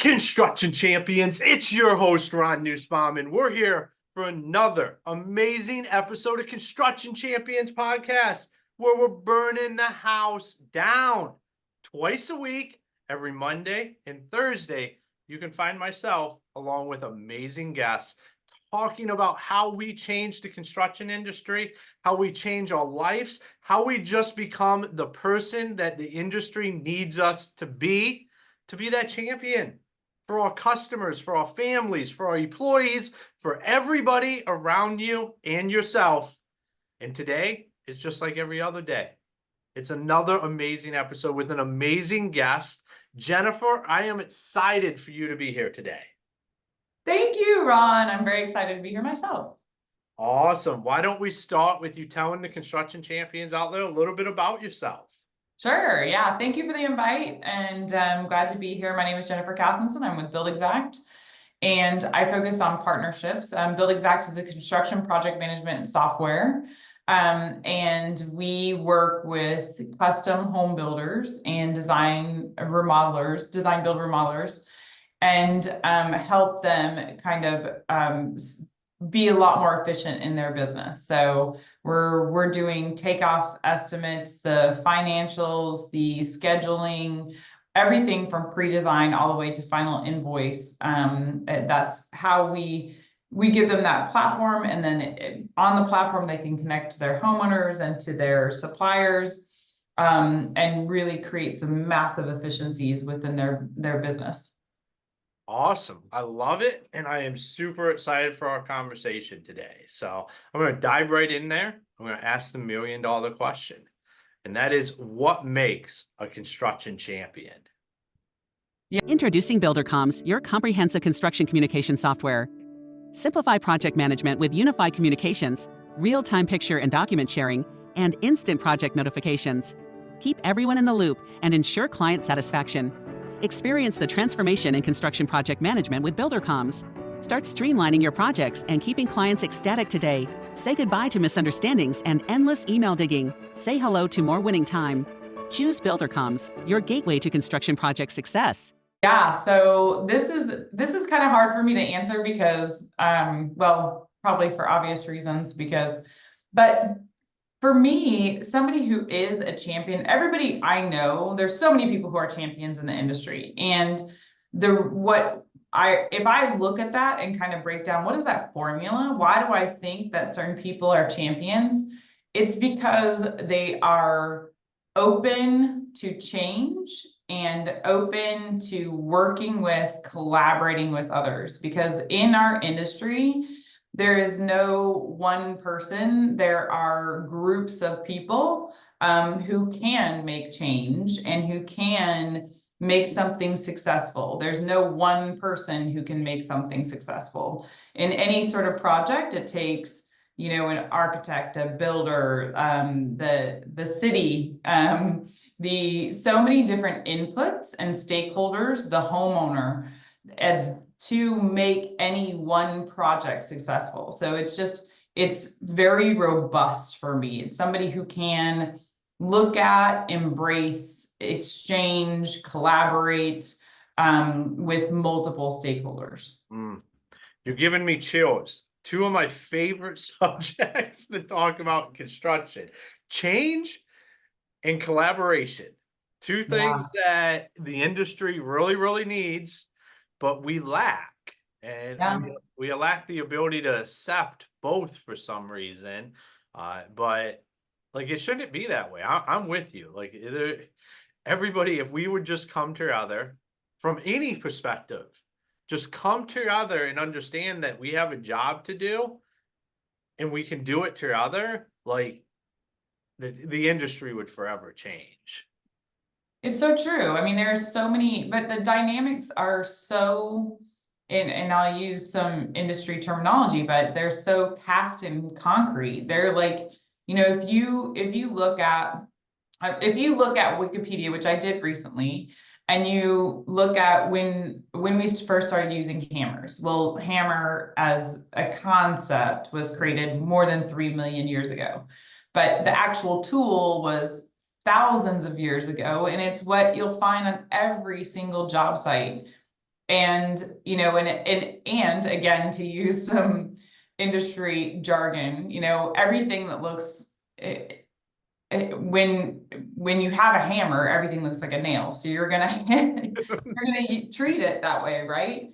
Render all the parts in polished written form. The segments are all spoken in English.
Construction Champions, it's your host, Ron Nussbaum, and we're here for another amazing episode of Construction Champions podcast, where we're burning the house down twice a week, every Monday and Thursday. You can find myself along with amazing guests talking about how we change the construction industry, how we change our lives, how we just become the person that the industry needs us to be that champion for our customers, for our families, for our employees, for everybody around you and yourself. And today is just like every other day. It's another amazing episode with an amazing guest. Jennifer, I am excited for you to be here today. Thank you, Ron. I'm very excited to be here myself. Awesome. Why don't we start with you telling the construction champions out there a little bit about yourself? Sure. Yeah. Thank you for the invite, and I'm glad to be here. My name is Jennifer Castenson. I'm with Buildxact, and I focus on partnerships. Buildxact is a construction project management software, and we work with custom home builders and design build remodelers, and help them kind of be a lot more efficient in their business. So we're doing takeoffs, estimates, the financials, the scheduling, everything from pre-design all the way to final invoice. That's how we give them that platform, and then on the platform they can connect to their homeowners and to their suppliers, and really create some massive efficiencies within their business. Awesome. I love it. And I am super excited for our conversation today. So I'm going to dive right in there. I'm going to ask the $1 million question. And that is, what makes a construction champion? Introducing Buildercoms, your comprehensive construction communication software. Simplify project management with unified communications, real-time picture and document sharing, and instant project notifications. Keep everyone in the loop and ensure client satisfaction. Experience the transformation in construction project management with Buildercoms. Start streamlining your projects and keeping clients ecstatic today. Say goodbye to misunderstandings and endless email digging. Say hello to more winning time. Choose Buildercoms, your gateway to construction project success. Yeah, so this is kind of hard for me to answer because, well, probably for obvious reasons, but for me, somebody who is a champion, everybody I know, there's so many people who are champions in the industry. And if I look at that and kind of break down, what is that formula? Why do I think that certain people are champions? It's because they are open to change and open to collaborating with others. Because in our industry, there is no one person. There are groups of people who can make change and who can make something successful. There's no one person who can make something successful. In any sort of project, it takes, an architect, a builder, the city, so many different inputs and stakeholders, the homeowner, and to make any one project successful. So it's very robust for me. It's somebody who can look at, embrace, exchange, collaborate with multiple stakeholders. You're giving me chills. Two of my favorite subjects to talk about in construction: change and collaboration. Two things that the industry really, really needs, but we lack. And we lack the ability to accept both for some reason. But like, it shouldn't be that way. I'm with you. Like, everybody, if we would just come together from any perspective, just come together and understand that we have a job to do and we can do it together, like the industry would forever change. It's so true. I mean, there's so many, but the dynamics are so, and I'll use some industry terminology, but they're so cast in concrete. They're like, if you look at Wikipedia, which I did recently, and you look at when we first started using hammers. Well, hammer as a concept was created more than 3 million years ago, but the actual tool was thousands of years ago, and it's what you'll find on every single job site. And, you know, and again, to use some industry jargon, you know, everything that looks, when you have a hammer, everything looks like a nail. So you're gonna treat it that way, right?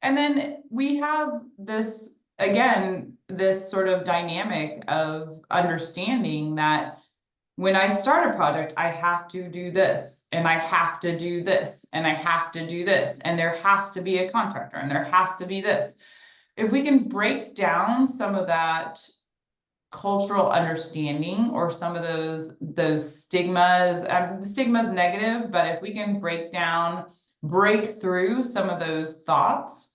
And then we have this, again, this sort of dynamic of understanding that when I start a project, I have to do this, and I have to do this, and I have to do this, and there has to be a contractor, and there has to be this. If we can break down some of that cultural understanding or some of those stigmas, stigma's negative, but if we can break through some of those thoughts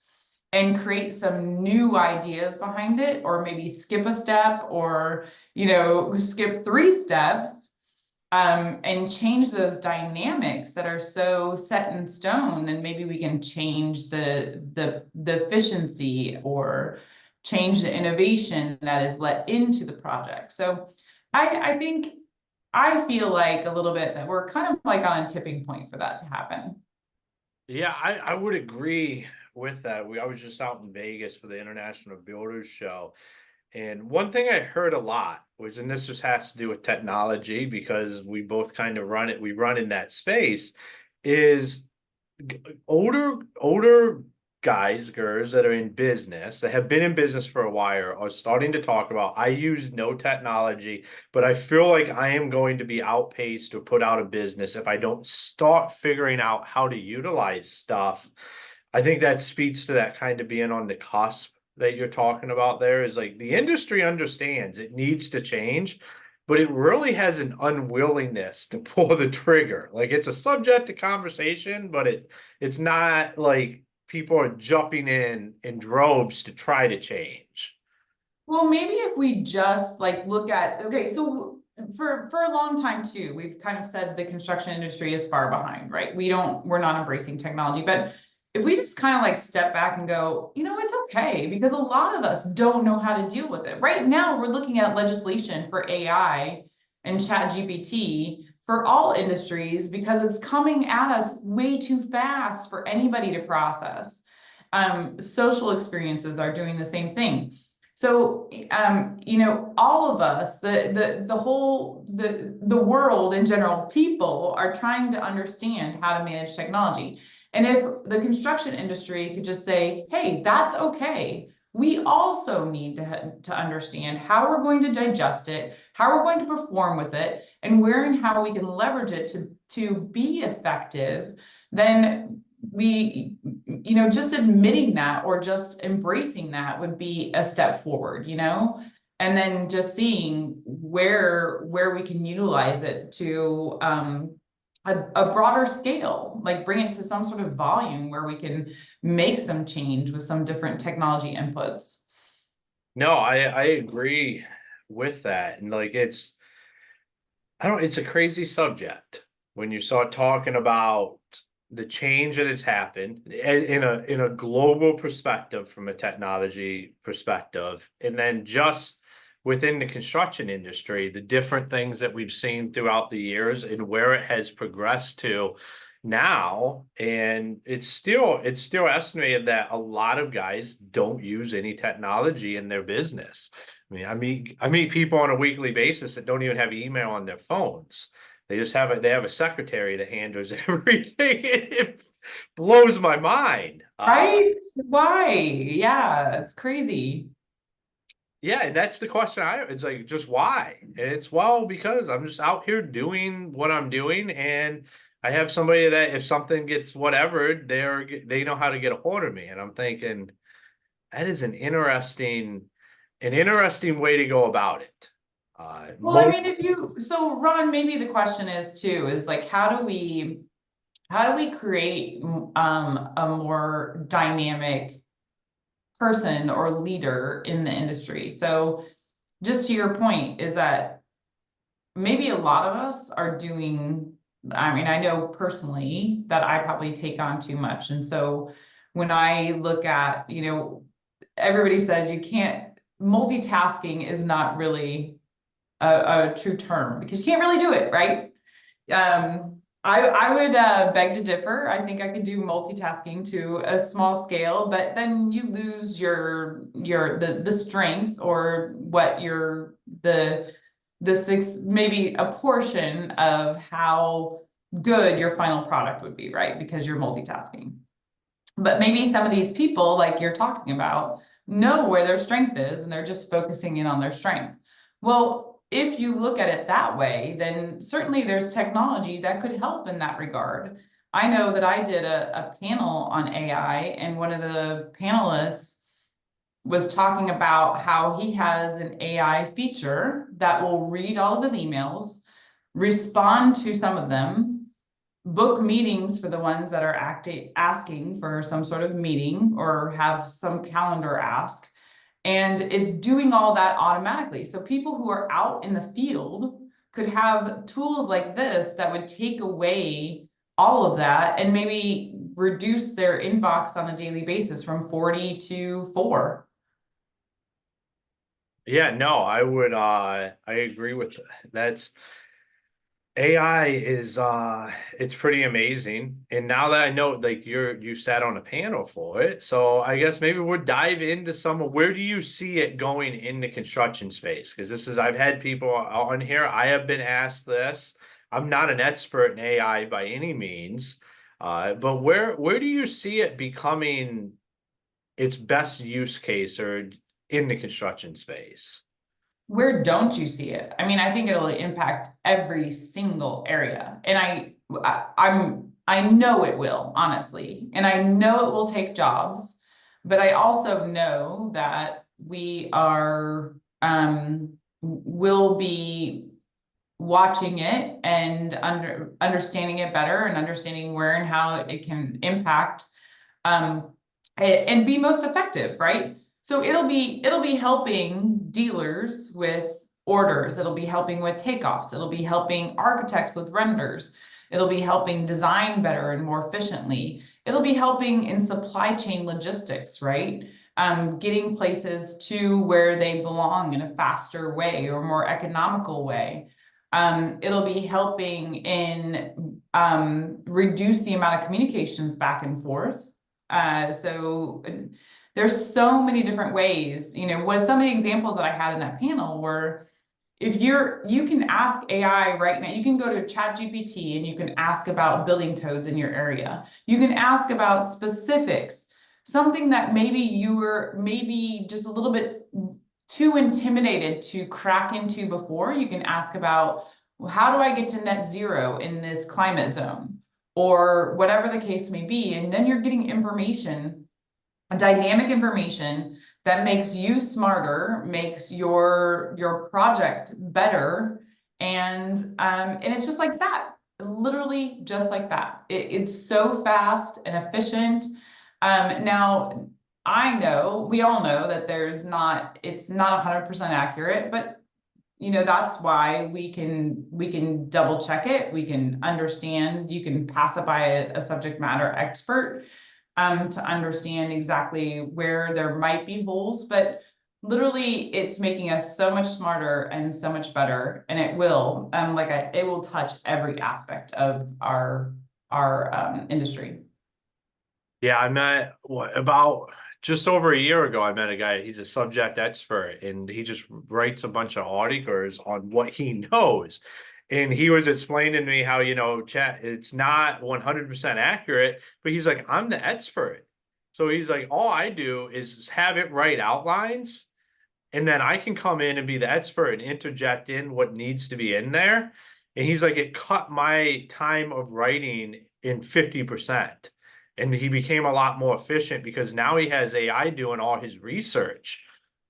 and create some new ideas behind it, or maybe skip a step, or, you know, skip 3 steps, and change those dynamics that are so set in stone, then maybe we can change the efficiency or change the innovation that is let into the project. So I think, I feel like a little bit that we're kind of like on a tipping point for that to happen. Yeah, I would agree with that. I was just out in Vegas for the International Builders Show. And one thing I heard a lot was, and this just has to do with technology because we both kind of we run in that space, is older guys, girls that are in business, that have been in business for a while, are starting to talk about, I use no technology, but I feel like I am going to be outpaced or put out of business if I don't start figuring out how to utilize stuff. I think that speaks to that kind of being on the cusp that you're talking about there. Is like the industry understands it needs to change, but it really has an unwillingness to pull the trigger. Like it's a subject to conversation, but it's not like people are jumping in droves to try to change. Well, maybe if we just like look at, okay, so for a long time too, we've kind of said the construction industry is far behind, right? We're not embracing technology, but if we just kind of like step back and go, you know, it's okay, because a lot of us don't know how to deal with it. Right now, we're looking at legislation for AI and Chat GPT for all industries because it's coming at us way too fast for anybody to process. Social experiences are doing the same thing. So, you know, all of us, the whole, the world in general, people are trying to understand how to manage technology. And if the construction industry could just say, hey, that's okay. We also need to understand how we're going to digest it, how we're going to perform with it, and where and how we can leverage it to be effective, then we, you know, just admitting that or just embracing that would be a step forward, you know, and then just seeing where we can utilize it to a broader scale, like bring it to some sort of volume where we can make some change with some different technology inputs. No, I agree with that. And like it's a crazy subject when you start talking about the change that has happened in a global perspective, from a technology perspective, and then just within the construction industry, the different things that we've seen throughout the years and where it has progressed to now. And it's still estimated that a lot of guys don't use any technology in their business. I mean, I meet people on a weekly basis that don't even have email on their phones. They just have they have a secretary that handles everything. It blows my mind. Right? Why? Yeah, it's crazy. Yeah, and that's the question. It's like, just why? And it's, well, because I'm just out here doing what I'm doing, and I have somebody that if something gets whatever, they know how to get a hold of me. And I'm thinking that is an interesting way to go about it. Well, I mean, so Ron, maybe the question is too, is like, how do we create a more dynamic person or leader in the industry? So just to your point, is that maybe a lot of us are doing, I mean, I know personally that I probably take on too much. And so when I look at, you know, everybody says you can't, multitasking is not really a true term because you can't really do it, right? I would beg to differ. I think I could do multitasking to a small scale, but then you lose the strength or what the six, maybe a portion of how good your final product would be, right? Because you're multitasking. But maybe some of these people, like you're talking about, know where their strength is and they're just focusing in on their strength. Well, if you look at it that way, then certainly there's technology that could help in that regard. I know that I did a panel on AI, and one of the panelists was talking about how he has an AI feature that will read all of his emails, respond to some of them, book meetings for the ones that are asking for some sort of meeting or have some calendar ask. And it's doing all that automatically. So people who are out in the field could have tools like this that would take away all of that and maybe reduce their inbox on a daily basis from 40 to 4. Yeah, no, I agree with that. AI is it's pretty amazing. And now that I know, like, you sat on a panel for it, so I guess maybe we'll dive into some of where do you see it going in the construction space? Because this is, I've had people on here, I have been asked this. I'm not an expert in AI by any means, but where do you see it becoming its best use case or in the construction space? Where don't you see it? I mean, I think it'll impact every single area. And I know it will, honestly. And I know it will take jobs, but I also know that we are will be watching it and understanding it better and understanding where and how it can impact and be most effective, right? So it'll be helping dealers with orders, it'll be helping with takeoffs, it'll be helping architects with renders, it'll be helping design better and more efficiently, it'll be helping in supply chain logistics, right? Getting places to where they belong in a faster way or more economical way. It'll be helping in reduce the amount of communications back and forth. So there's so many different ways. You know, what some of the examples that I had in that panel were, if you can ask AI right now, you can go to ChatGPT and you can ask about building codes in your area. You can ask about specifics, something that maybe you were maybe just a little bit too intimidated to crack into before. You can ask about, well, how do I get to net zero in this climate zone? Or whatever the case may be. And then you're getting information, dynamic information that makes you smarter, makes your project better, and it's just like that, literally just like that. It's so fast and efficient. Now we all know that it's not 100% accurate, but you know, that's why we can double check it. We can understand, you can pass it by a subject matter expert to understand exactly where there might be holes, but literally it's making us so much smarter and so much better. And it will, it will touch every aspect of our industry. Yeah, I met about just over a year ago. I met a guy. He's a subject expert, and he just writes a bunch of articles on what he knows. And he was explaining to me how, chat, it's not 100% accurate, but he's like, I'm the expert. So he's like, all I do is have it write outlines, and then I can come in and be the expert and interject in what needs to be in there. And he's like, it cut my time of writing in 50%. And he became a lot more efficient because now he has AI doing all his research.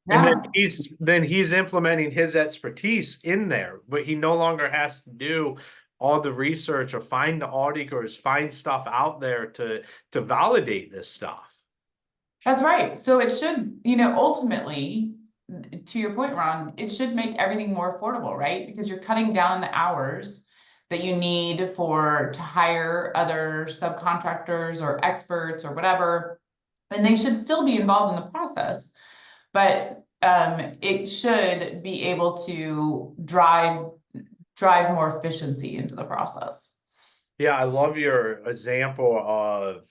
And then Yeah. he's implementing his expertise in there, but he no longer has to do all the research or find the articles, find stuff out there to validate this stuff. That's right. So it should, ultimately, to your point, Ron, it should make everything more affordable, right? Because you're cutting down the hours that you need to hire other subcontractors or experts or whatever, and they should still be involved in the process, but it should be able to drive more efficiency into the process. Yeah, I love your example of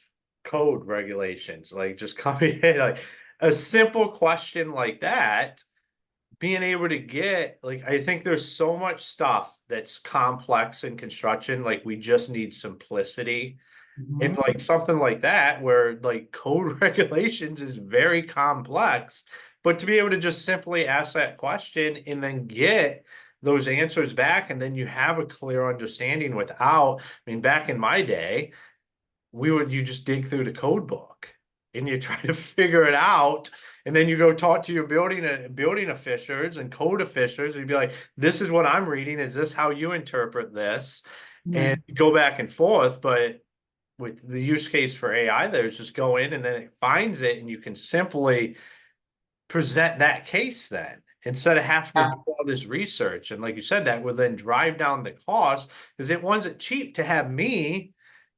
code regulations, like just coming in, like a simple question like that, being able to get, like, I think there's so much stuff that's complex in construction, like we just need simplicity. And Mhm. like something like that, where like code regulations is very complex, but to be able to just simply ask that question and then get those answers back, and then you have a clear understanding without, I mean, back in my day, you just dig through the code book and you try to figure it out. And then you go talk to your building officials and code officials, and you'd be like, this is what I'm reading. Is this how you interpret this? And Mhm. go back and forth. But with the use case for AI, there's just go in and then it finds it, and you can simply present that case then instead of having to Yeah, do all this research. And like you said, that will then drive down the cost, because it wasn't cheap to have me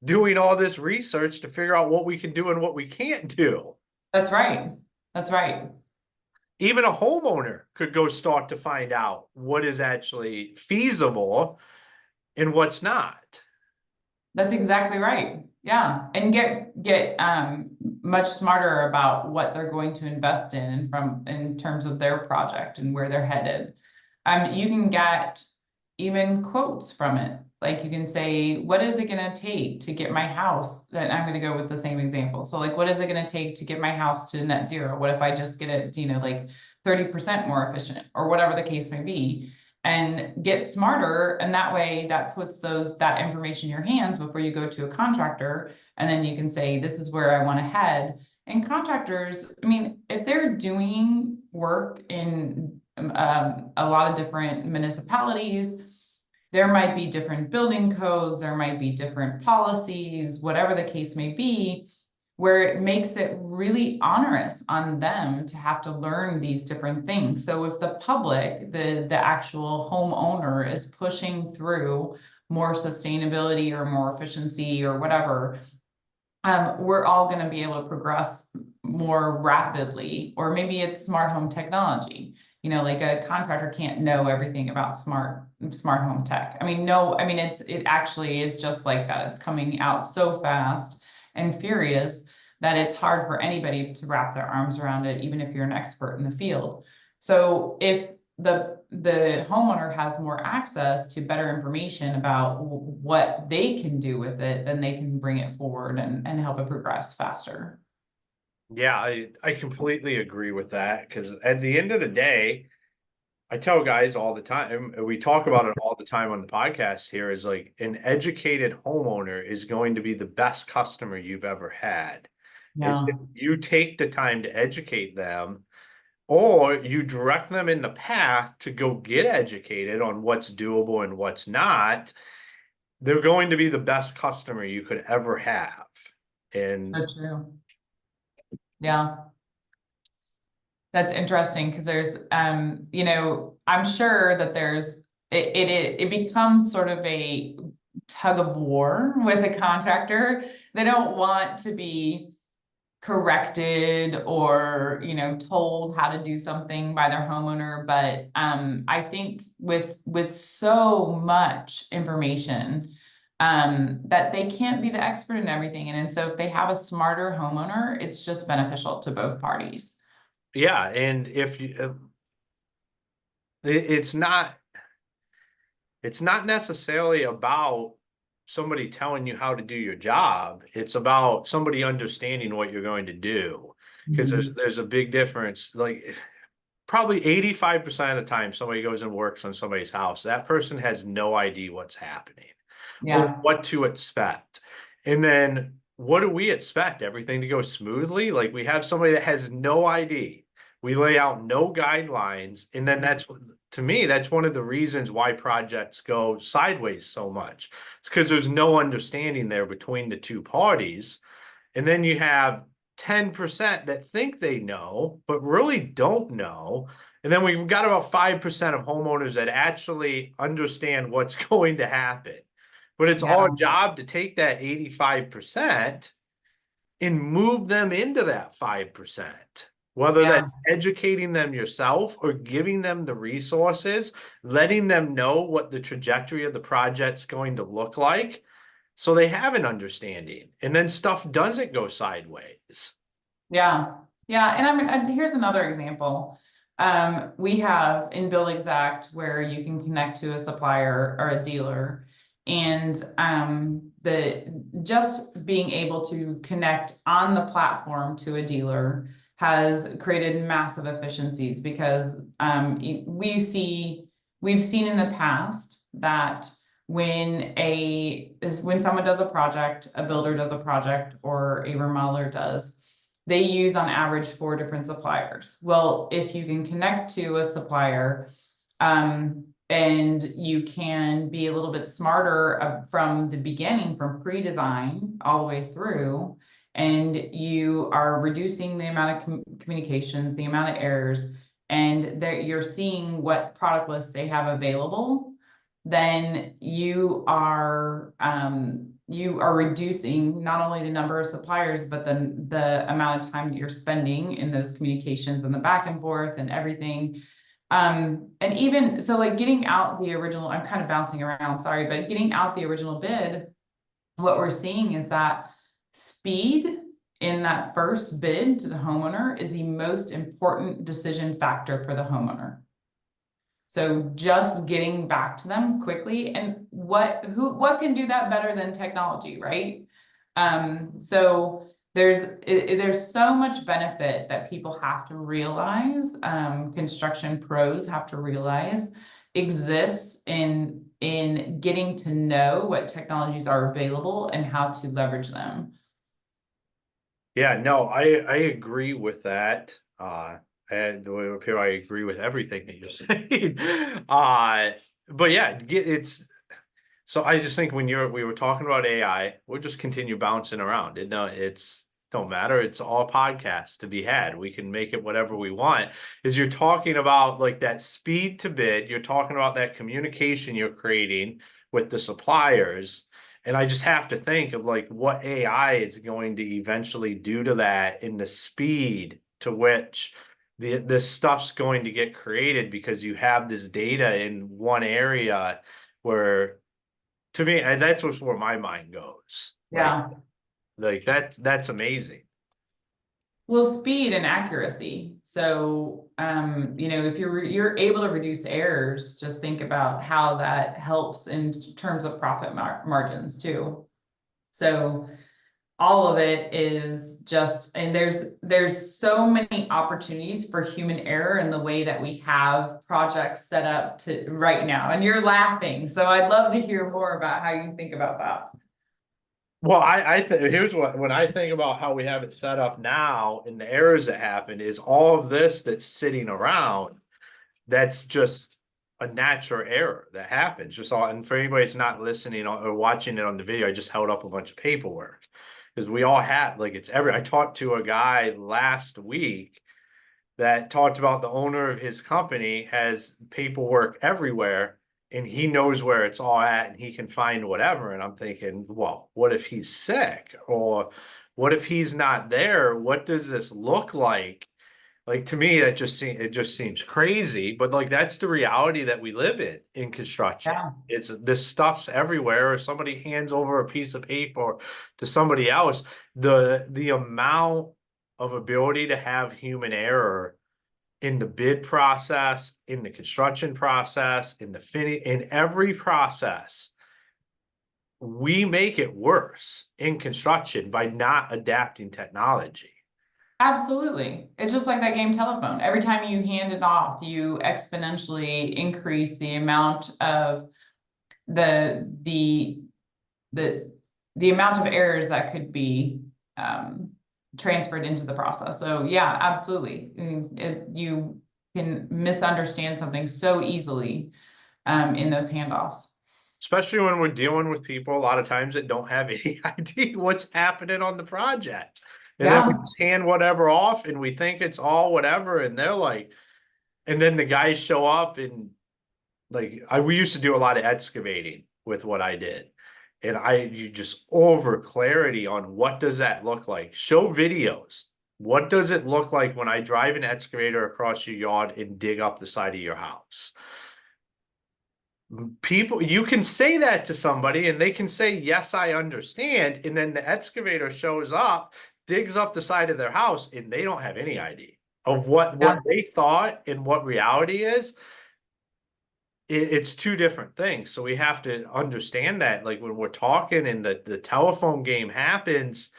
doing all this research to figure out what we can do and what we can't do. that's right. That's right. Even a homeowner could go start to find out what is actually feasible and what's not. That's exactly right. Yeah. And get much smarter about what they're going to invest in from in terms of their project and where they're headed. You can get even quotes from it. Like you can say, what is it going to take to get my house? And I'm going to go with the same example. So like, what is it going to take to get my house to net zero? What if I just get it, like 30% more efficient or whatever the case may be? And get smarter. And that way that puts that information in your hands before you go to a contractor. And then you can say, this is where I want to head. And contractors, I mean, if they're doing work in a lot of different municipalities, there might be different building codes, there might be different policies, whatever the case may be, where it makes it really onerous on them to have to learn these different things. So if the public, the actual homeowner is pushing through more sustainability or more efficiency or whatever, we're all going to be able to progress more rapidly. Or maybe it's smart home technology. Like a contractor can't know everything about smart home tech. I mean, no, I mean it actually is just like that. It's coming out so fast and furious that it's hard for anybody to wrap their arms around it, even if you're an expert in the field. So if the homeowner has more access to better information about what they can do with it, then they can bring it forward and help it progress faster. Yeah, I completely agree with that, because at the end of the day, I tell guys all the time, and we talk about it all the time on the podcast here, is like an educated homeowner is going to be the best customer you've ever had. Is Yeah. if you take the time to educate them, or you direct them in the path to go get educated on what's doable and what's not, they're going to be the best customer you could ever have. And So true. Yeah. That's interesting because there's, I'm sure that it becomes sort of a tug of war with a contractor. They don't want to be corrected or, told how to do something by their homeowner. But I think with so much information, that they can't be the expert in everything. And so if they have a smarter homeowner, it's just beneficial to both parties. yeah, and if you, it's not necessarily about somebody telling you how to do your job. It's about somebody understanding what you're going to do. Because Mhm. there's a big difference. Like probably 85% of the time somebody goes and works on somebody's house, that person has no idea what's happening or Yeah. what to expect. And then what do we expect? Everything to go smoothly? Like we have somebody that has no idea. We lay out no guidelines. And then to me, that's one of the reasons why projects go sideways so much. It's because there's no understanding there between the two parties. And then you have 10% that think they know, but really don't know. And then we've got about 5% of homeowners that actually understand what's going to happen. But it's Yeah. our job to take that 85% and move them into that 5%. Whether Yeah. that's educating them yourself or giving them the resources, letting them know what the trajectory of the project's going to look like. So they have an understanding, and then stuff doesn't go sideways. Yeah. Yeah. And I mean, here's another example. We have in Buildxact where you can connect to a supplier or a dealer, and just being able to connect on the platform to a dealer has created massive efficiencies, because we've seen in the past that when someone does a project, a builder does a project, or a remodeler does, they use on average 4 different suppliers. Well, if you can connect to a supplier, and you can be a little bit smarter from the beginning, from pre-design all the way through, and you are reducing the amount of communications, the amount of errors, and you're seeing what product lists they have available, then you are reducing not only the number of suppliers, but then the amount of time that you're spending in those communications and the back and forth and everything. And even so, like getting out the original, I'm kind of bouncing around, sorry, but getting out the original bid, what we're seeing is that speed in that first bid to the homeowner is the most important decision factor for the homeowner. So just getting back to them quickly, and what can do that better than technology, right? So there's so much benefit that people have to realize, construction pros have to realize exists in getting to know what technologies are available and how to leverage them. Yeah, no, I agree with that. And here I agree with everything that you're saying. But yeah, it's so I just think when we were talking about AI, we'll just continue bouncing around. It's don't matter. It's all podcasts to be had. We can make it whatever we want. Is you're talking about like that speed to bid, you're talking about that communication you're creating with the suppliers. And I just have to think of like what AI is going to eventually do to that, in the speed to which this stuff's going to get created, because you have this data in one area where, to me, that's where my mind goes. Yeah. Like that's amazing. Well, speed and accuracy. So, if you're able to reduce errors, just think about how that helps in terms of profit margins too. So all of it is just, and there's so many opportunities for human error in the way that we have projects set up to right now. And you're laughing, so I'd love to hear more about how you think about that. Well, here's what, when I think about how we have it set up now and the errors that happen, is all of this that's sitting around, that's just a natural error that happens. Just all, and for anybody that's not listening or watching it on the video, I just held up a bunch of paperwork, because we all had, like, I talked to a guy last week that talked about the owner of his company has paperwork everywhere, and he knows where it's all at and he can find whatever. And I'm thinking, well, what if he's sick, or what if he's not there? What does this look like? Like, to me, it just seems crazy, but like that's the reality that we live in construction. Yeah. It's this stuff's everywhere, or somebody hands over a piece of paper to somebody else. The amount of ability to have human error in the bid process, in the construction process, in every process, we make it worse in construction by not adapting technology. Absolutely. It's just like that game telephone. Every time you hand it off, you exponentially increase the amount of the amount of errors that could be transferred into the process. So yeah, absolutely. You can misunderstand something so easily in those handoffs. Especially when we're dealing with people a lot of times that don't have any idea what's happening on the project. And then we just hand whatever off and we think it's all whatever. And they're like, and then the guys show up, and like, we used to do a lot of excavating with what I did. And you just over clarity on what does that look like? Show videos. What does it look like when I drive an excavator across your yard and dig up the side of your house? people, you can say that to somebody and they can say, yes, I understand. And then the excavator shows up, digs up the side of their house, and they don't have any idea of what they thought and what reality is. It's two different things. So we have to understand that, like when we're talking and the telephone game happens,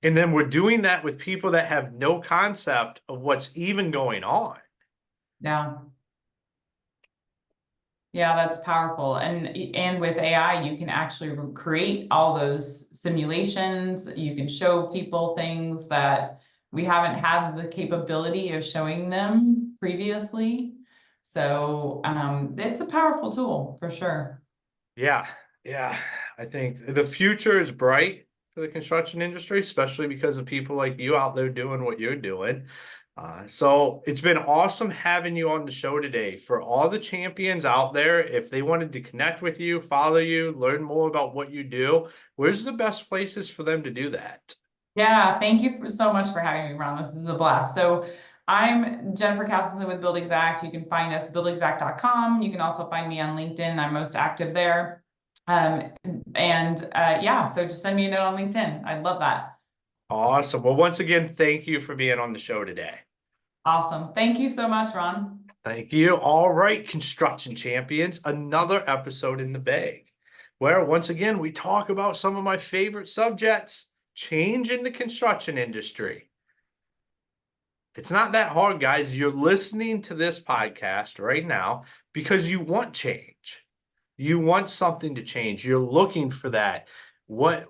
and then we're doing that with people that have no concept of what's even going on. Yeah. Yeah, that's powerful. And with AI, you can actually create all those simulations. You can show people things that we haven't had the capability of showing them previously. So it's a powerful tool for sure. Yeah, yeah. I think the future is bright for the construction industry, especially because of people like you out there doing what you're doing. So it's been awesome having you on the show today. For all the champions out there, if they wanted to connect with you, follow you, learn more about what you do, where's the best places for them to do that? Yeah, thank you so much for having me, Ron. This is a blast. So I'm Jennifer Castenson with Buildxact. You can find us buildxact.com. You can also find me on LinkedIn. I'm most active there. Yeah, so just send me a note on LinkedIn. I'd love that. Awesome. Well, once again, thank you for being on the show today. Awesome. Thank you so much, Ron. Thank you. All right, construction champions, another episode in the bag, where once again, we talk about some of my favorite subjects, change in the construction industry. It's not that hard, guys. You're listening to this podcast right now because you want change. You want something to change. You're looking for that. What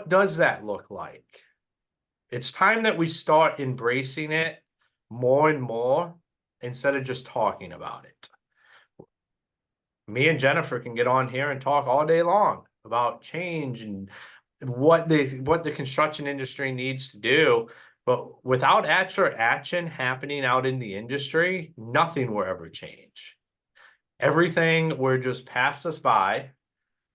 does that look like? It's time that we start embracing it more and more instead of just talking about it. Me and Jennifer can get on here and talk all day long about change and what the construction industry needs to do. But without actual action happening out in the industry, nothing will ever change. Everything will just pass us by,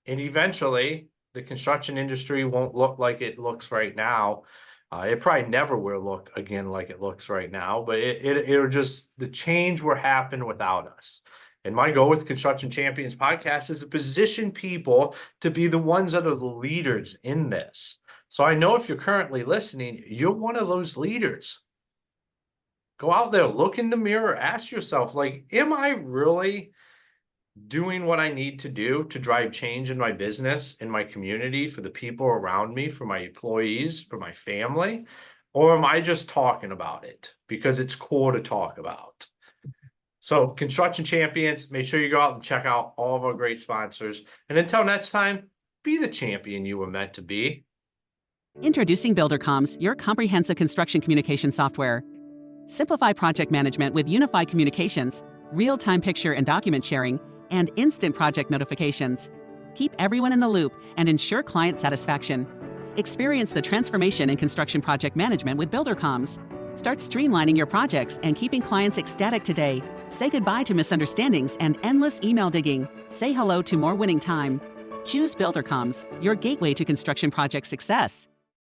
and eventually the construction industry won't look like it looks right now. It probably never will look again like it looks right now, but it'll just, the change will happen without us. And my goal with Construction Champions Podcast is to position people to be the ones that are the leaders in this. So I know if you're currently listening, you're one of those leaders. Go out there, look in the mirror, ask yourself, like, am I really doing what I need to do to drive change in my business, in my community, for the people around me, for my employees, for my family? Or am I just talking about it because it's cool to talk about? So Construction Champions, make sure you go out and check out all of our great sponsors. And until next time, be the champion you were meant to be. Introducing Buildercoms, your comprehensive construction communication software. Simplify project management with unified communications, real-time picture and document sharing, and instant project notifications. Keep everyone in the loop and ensure client satisfaction. Experience the transformation in construction project management with Buildercoms. Start streamlining your projects and keeping clients ecstatic today. Say goodbye to misunderstandings and endless email digging. Say hello to more winning time. Choose Buildercoms, your gateway to construction project success.